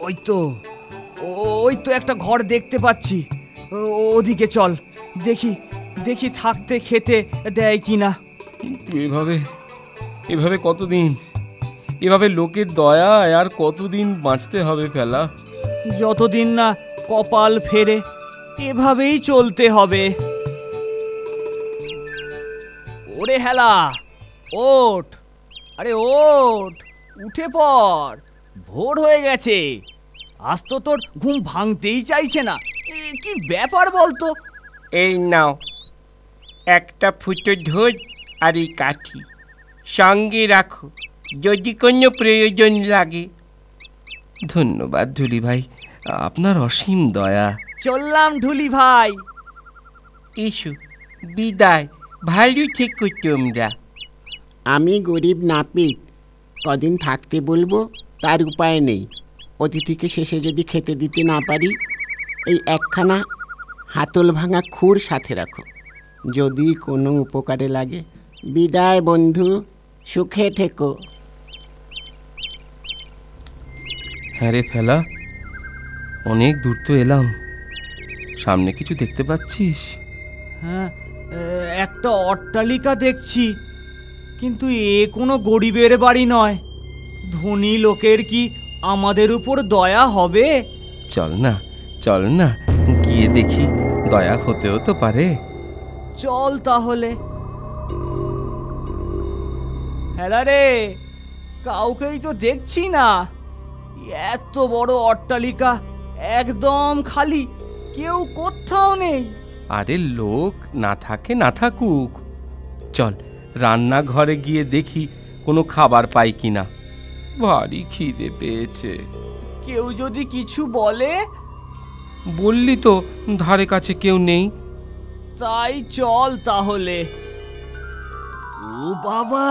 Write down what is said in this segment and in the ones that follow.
ওই তো ওই তো একটা ঘর দেখতে পাচ্ছি, ওদিকে চল, দেখি দেখি থাকতে খেতে দেয় কিনা। কিন্তু এভাবে কতদিন, এভাবে লোকের দয়ায় আর কতদিন বাঁচতে হবে ফেলা? যতদিন না কপাল ফেরে এভাবেই চলতে হবে। ওরে হেলা, ওঠ, আরে ওঠ, উঠে পড়, ভোর হয়ে গেছে। আজ তো তোর ঘুম ভাঙতেই চাইছে না, কি ব্যাপার বলতো? এই নাও একটা ফুটো ঢোল আর এই কাঠি, সঙ্গে রাখো যদি কোনো প্রয়োজন লাগে। ধন্যবাদ ঢুলি ভাই, আপনার অসীম দয়া। চললাম ঢুলি ভাই। এসো, বিদায়, ভালো থেকো তোমরা। আমি গরিব নাপিত, কদিন থাকতে বলবো তার উপায় নেই। অতিথিকে শেষে যদি খেতে দিতে না পারি, এই একখানা হাতল ভাঙা খুর সাথে রাখো, যদি কোনো উপকারে লাগে। বিদায় বন্ধু, সুখে থেকো। হ্যাঁ রে ফেলা, অনেক দূর তো এলাম, সামনে কিছু দেখতে পাচ্ছিস? হ্যাঁ, একটা অট্টালিকা দেখছি, কিন্তু এ কোনো গরিবের বাড়ি নয়। ধনী লোকের কি আমাদের উপর দয়া হবে? চল না গিয়ে দেখি, দয়া হতেও তো পারে। চল তাহলে। হ্যাঁ রে, কাউকেই তো দেখছি না। এত বড় অট্টালিকা একদম খালি, কেউ কোথাও নেই। আরে লোক না থাকে না থাকুক, চল রান্নাঘরে গিয়ে দেখি কোনো খাবার পাই কিনা, ভারী খিদে পেয়েছে। কেউ যদি কিছু বলে? বললি তো ধারে কাছে কেউ নেই। তাই চল তাহলে। ও বাবা,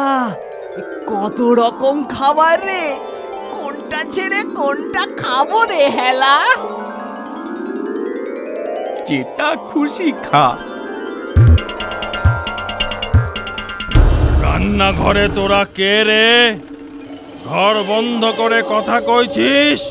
কত রকম খাবার রে, কোনটা ছেড়ে কোনটা খাবো রে হেলা? যেটা খুশি খা। রান্নাঘরে তোরা কে রে? ঘর বন্ধ করে কথা কইছিস?